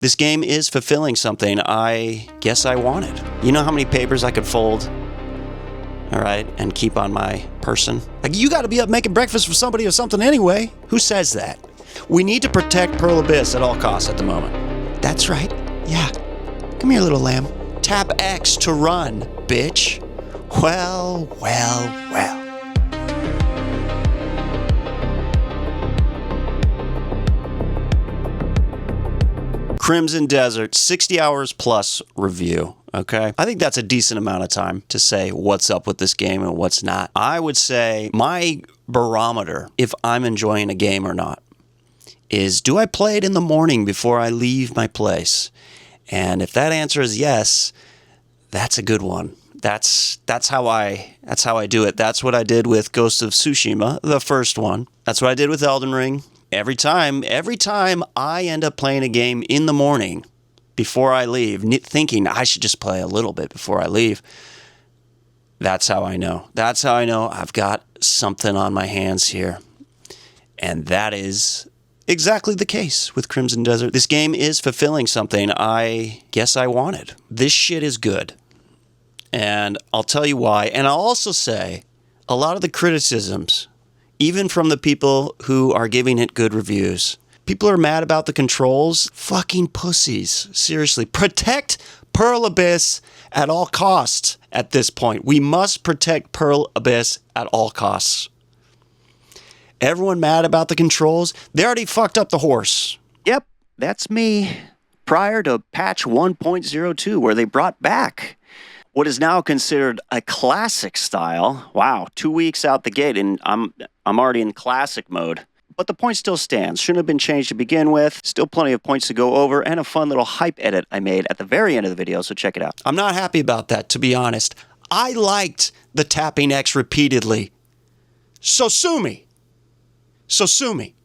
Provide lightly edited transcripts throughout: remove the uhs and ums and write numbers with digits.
This game is fulfilling something I guess I wanted. You know how many papers I could fold? All right, and keep on my person? Like, you gotta be up making breakfast for somebody or something anyway. Who says that? We need to protect Pearl Abyss at all costs at the moment. That's right. Yeah. Come here, little lamb. Tap X to run, bitch. Well. Crimson Desert, 60 hours plus review, okay? I think that's a decent amount of time to say what's up with this game and what's not. I would say my barometer, if I'm enjoying a game or not, is do I play it in the morning before I leave my place? And if that answer is yes, that's a good one. That's how I do it. That's what I did with Ghost of Tsushima, the first one. That's what I did with Elden Ring. Every time I end up playing a game in the morning before I leave, thinking I should just play a little bit before I leave, that's how I know. That's how I know I've got something on my hands here. And that is exactly the case with Crimson Desert. This game is fulfilling something I guess I wanted. This shit is good. And I'll tell you why. And I'll also say a lot of the criticisms, even from the people who are giving it good reviews, people are mad about the controls. Fucking pussies. Seriously. Protect Pearl Abyss at all costs at this point. We must protect Pearl Abyss at all costs. Everyone mad about the controls? They already fucked up the horse. Yep, that's me. Prior to patch 1.02, where they brought back what is now considered a classic style. Wow, 2 weeks out the gate, and I'm already in classic mode. But the point still stands. Shouldn't have been changed to begin with. Still plenty of points to go over, and a fun little hype edit I made at the very end of the video, so check it out. I'm not happy about that, to be honest. I liked the tapping X repeatedly. So sue me.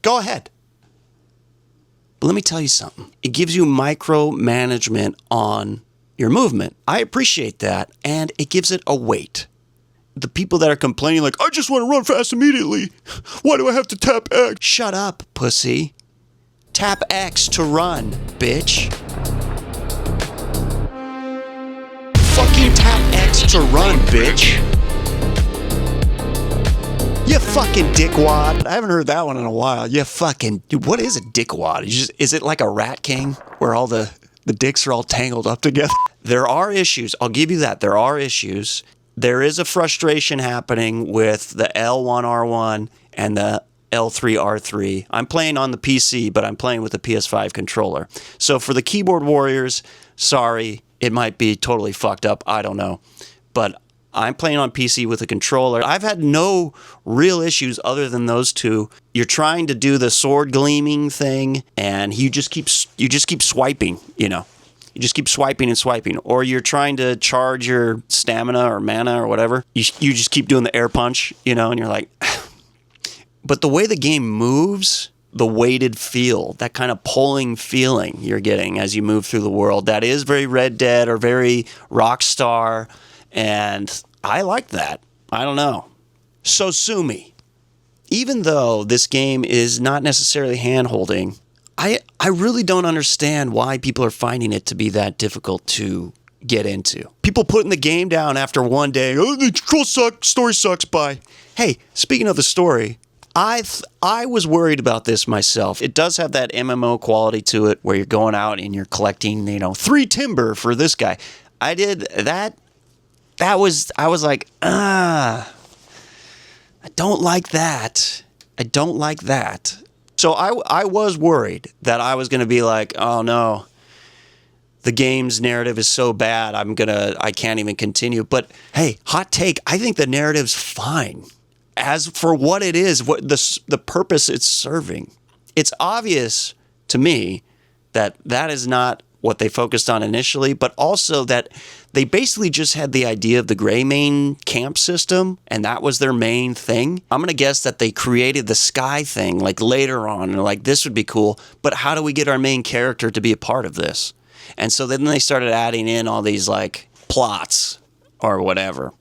Go ahead. But let me tell you something. It gives you micromanagement on your movement. I appreciate that, and it gives it a weight. The people that are complaining like, I just want to run fast immediately. Why do I have to tap X? Shut up, pussy. Tap X to run, bitch. Fucking tap X to run, bitch. You fucking dickwad. I haven't heard that one in a while. You fucking... Dude, what is a dickwad? Is it like a Rat King where all the dicks are all tangled up together? There are issues. I'll give you that. There are issues. There is a frustration happening with the L1R1 and the L3R3. I'm playing on the PC, but I'm playing with the PS5 controller. So for the keyboard warriors, sorry, it might be totally fucked up. I don't know. But I'm playing on PC with a controller. I've had no real issues other than those two. You're trying to do the sword gleaming thing, and you just keep swiping, you know. You just keep swiping and swiping. Or you're trying to charge your stamina or mana or whatever. You just keep doing the air punch, you know, and you're like... But the way the game moves, the weighted feel, that kind of pulling feeling you're getting as you move through the world, that is very Red Dead or very Rockstar. And I like that. I don't know. So sue me. Even though this game is not necessarily hand-holding, I really don't understand why people are finding it to be that difficult to get into. People putting the game down after one day. Oh, the controls suck. Story sucks. Bye. Hey, speaking of the story, I was worried about this myself. It does have that MMO quality to it where you're going out and you're collecting, 3 timber for this guy. I did that. I was like, I don't like that. So I was worried that I was going to be like, oh no, the game's narrative is so bad, I can't even continue. But hey, hot take, I think the narrative's fine. As for what it is, what the purpose it's serving. It's obvious to me that is not what they focused on initially, but also that they basically just had the idea of the Greymane camp system, and that was their main thing. I'm going to guess that they created the Sky thing like later on, and like, this would be cool, but how do we get our main character to be a part of this? And so then they started adding in all these like plots or whatever.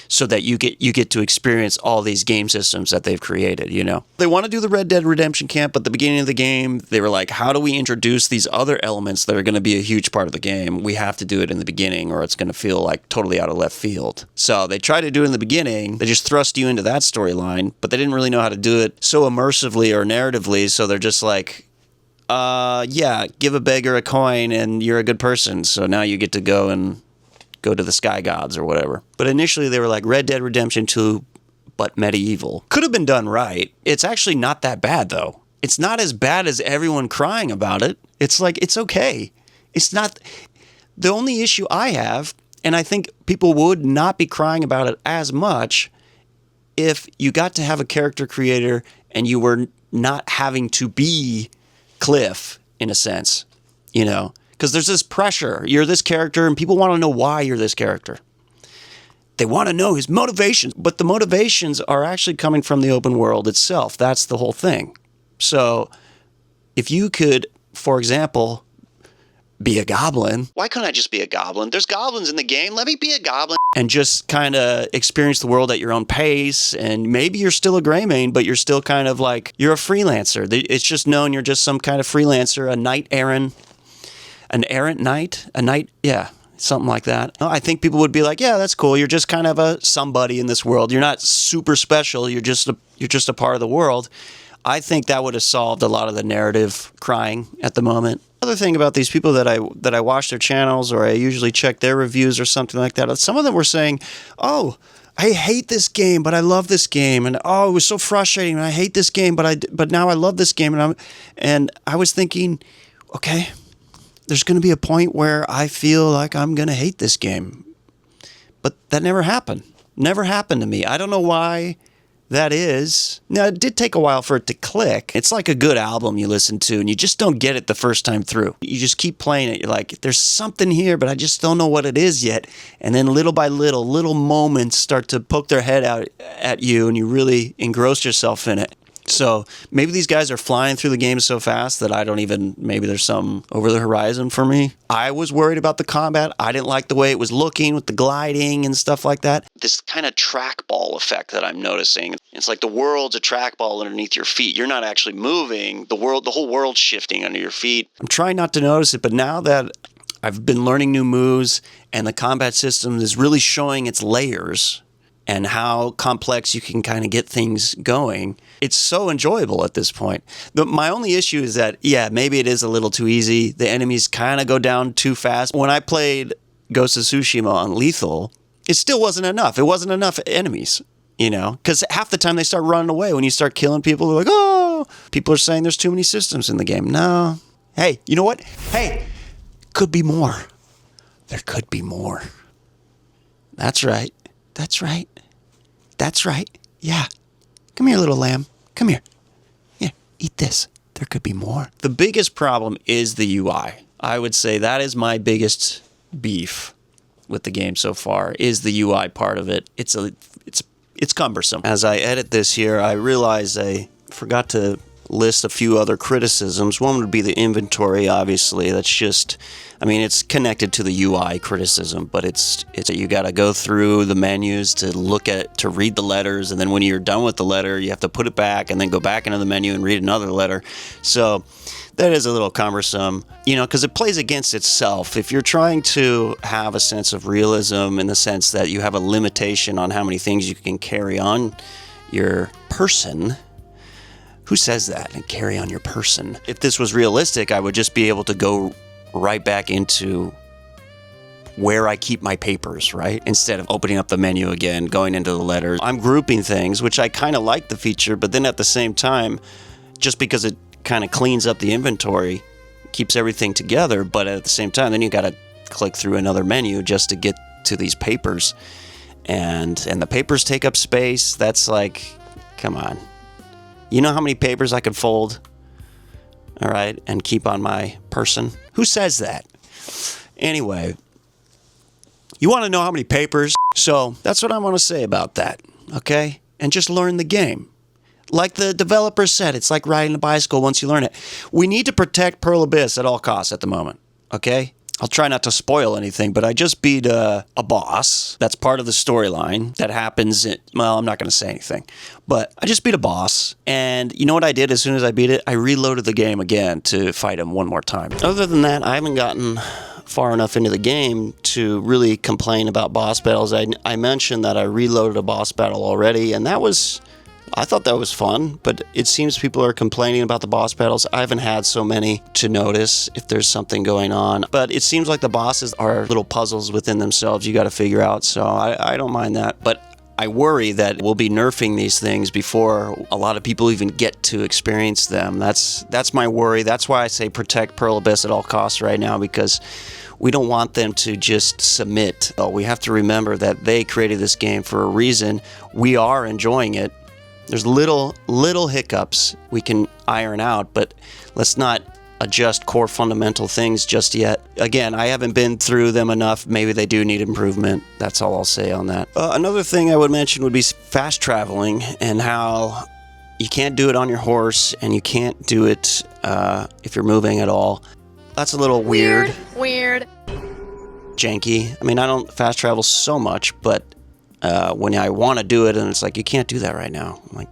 so that you get to experience all these game systems that they've created, you know. They want to do the Red Dead Redemption camp, but at the beginning of the game, they were like, how do we introduce these other elements that are going to be a huge part of the game? We have to do it in the beginning or it's going to feel like totally out of left field. So they tried to do it in the beginning. They just thrust you into that storyline, but they didn't really know how to do it so immersively or narratively, so they're just like, yeah, give a beggar a coin and you're a good person, so now you get to go to the sky gods or whatever. But initially they were like Red Dead Redemption 2, but medieval. Could have been done right. It's actually not that bad, though. It's not as bad as everyone crying about it. It's like, it's okay. It's not... The only issue I have, and I think people would not be crying about it as much if you got to have a character creator and you were not having to be Cliff, in a sense, you know? Because there's this pressure. You're this character, and people want to know why you're this character. They want to know his motivations, but the motivations are actually coming from the open world itself. That's the whole thing. So if you could, for example, be a goblin. Why couldn't I just be a goblin? There's goblins in the game. Let me be a goblin. And just kind of experience the world at your own pace. And maybe you're still a Greymane, but you're still kind of like, you're a freelancer. It's just known you're just some kind of freelancer, a knight errant. An errant knight? A knight? Yeah, something like that. I think people would be like, yeah, that's cool. You're just kind of a somebody in this world. You're not super special. You're just a part of the world. I think that would have solved a lot of the narrative crying at the moment. Other thing about these people that I watch their channels or I usually check their reviews or something like that, some of them were saying, oh, I hate this game, but I love this game. And oh, it was so frustrating. And I hate this game, but now I love this game. And I was thinking, okay, there's going to be a point where I feel like I'm going to hate this game. But that never happened. Never happened to me. I don't know why that is. Now, it did take a while for it to click. It's like a good album you listen to, and you just don't get it the first time through. You just keep playing it. You're like, there's something here, but I just don't know what it is yet. And then little by little, little moments start to poke their head out at you, and you really engross yourself in it. So maybe these guys are flying through the game so fast that maybe there's some over the horizon for me. I was worried about the combat. I didn't like the way it was looking with the gliding and stuff like that. This kind of trackball effect that I'm noticing. It's like the world's a trackball underneath your feet. You're not actually moving. The whole world's shifting under your feet. I'm trying not to notice it, but now that I've been learning new moves and the combat system is really showing its layers and how complex you can kind of get things going, it's so enjoyable at this point. My only issue is that, yeah, maybe it is a little too easy. The enemies kind of go down too fast. When I played Ghost of Tsushima on Lethal, it still wasn't enough. It wasn't enough enemies, you know? Because half the time they start running away. When you start killing people, they're like, oh! People are saying there's too many systems in the game. No. Hey, you know what? Hey, could be more. There could be more. That's right. That's right. That's right. Yeah. Come here, little lamb. Come here. Yeah, eat this. There could be more. The biggest problem is the UI. I would say that is my biggest beef with the game so far, is the UI part of it. It's cumbersome. As I edit this here, I realize I forgot to list a few other criticisms. One would be the inventory, obviously. That's just, I mean, it's connected to the UI criticism, but it's you got to go through the menus to read the letters, and then when you're done with the letter, you have to put it back and then go back into the menu and read another letter. So that is a little cumbersome, you know, because it plays against itself. If you're trying to have a sense of realism in the sense that you have a limitation on how many things you can carry on your person. Who says that? And carry on your person. If this was realistic, I would just be able to go right back into where I keep my papers, right? Instead of opening up the menu again, going into the letters. I'm grouping things, which I kind of like the feature, but then at the same time, just because it kind of cleans up the inventory, keeps everything together, but at the same time, then you got to click through another menu just to get to these papers. And the papers take up space. That's like, come on. You know how many papers I could fold, all right, and keep on my person? Who says that? Anyway, you want to know how many papers? So that's what I want to say about that, okay? And just learn the game. Like the developer said, it's like riding a bicycle once you learn it. We need to protect Pearl Abyss at all costs at the moment, okay? I'll try not to spoil anything, but I just beat a boss. That's part of the storyline that happens. Well, I'm not going to say anything, but I just beat a boss. And you know what I did as soon as I beat it? I reloaded the game again to fight him one more time. Other than that, I haven't gotten far enough into the game to really complain about boss battles. I mentioned that I reloaded a boss battle already, and I thought that was fun, but it seems people are complaining about the boss battles. I haven't had so many to notice if there's something going on, but it seems like the bosses are little puzzles within themselves you got to figure out, so I don't mind that. But I worry that we'll be nerfing these things before a lot of people even get to experience them. That's my worry. That's why I say protect Pearl Abyss at all costs right now, because we don't want them to just submit. We have to remember that they created this game for a reason. We are enjoying it. There's little hiccups we can iron out, but let's not adjust core fundamental things just yet. Again, I haven't been through them enough. Maybe they do need improvement. That's all I'll say on that. Another thing I would mention would be fast traveling and how you can't do it on your horse and you can't do it if you're moving at all. That's a little weird. Janky. I mean, I don't fast travel so much, but when I want to do it and it's like, you can't do that right now. I'm like,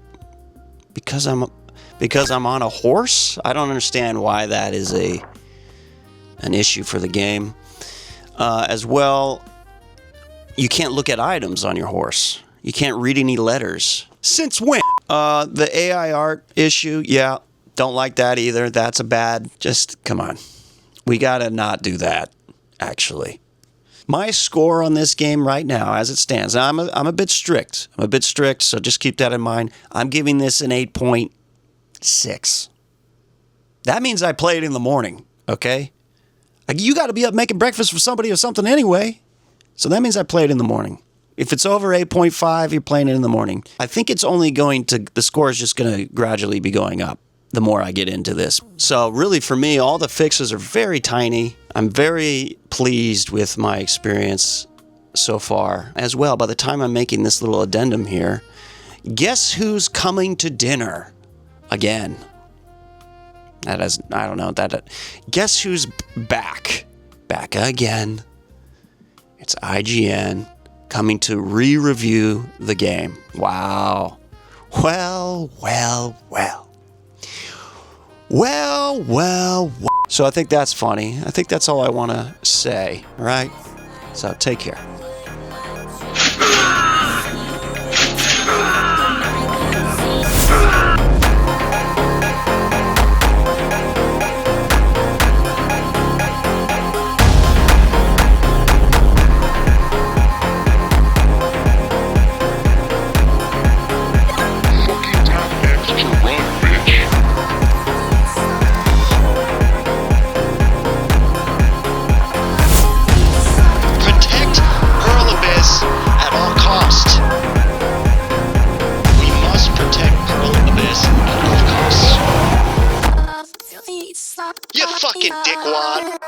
because I'm on a horse? I don't understand why that is an issue for the game. As well, you can't look at items on your horse. You can't read any letters. Since when? The AI art issue, yeah, don't like that either. That's just come on. We gotta not do that, actually. My score on this game right now, as it stands, now I'm a bit strict. So just keep that in mind. I'm giving this an 8.6. That means I play it in the morning, okay? Like, you got to be up making breakfast for somebody or something anyway. So that means I play it in the morning. If it's over 8.5, you're playing it in the morning. I think it's only the score is just going to gradually be going up the more I get into this. So really for me, all the fixes are very tiny. I'm very pleased with my experience so far. As well, by the time I'm making this little addendum here, guess who's coming to dinner again? Guess who's back? Back again. It's IGN coming to re-review the game. Wow. Well. So I think that's funny. I think that's all I want to say, all right? So take care. You fucking dickwad.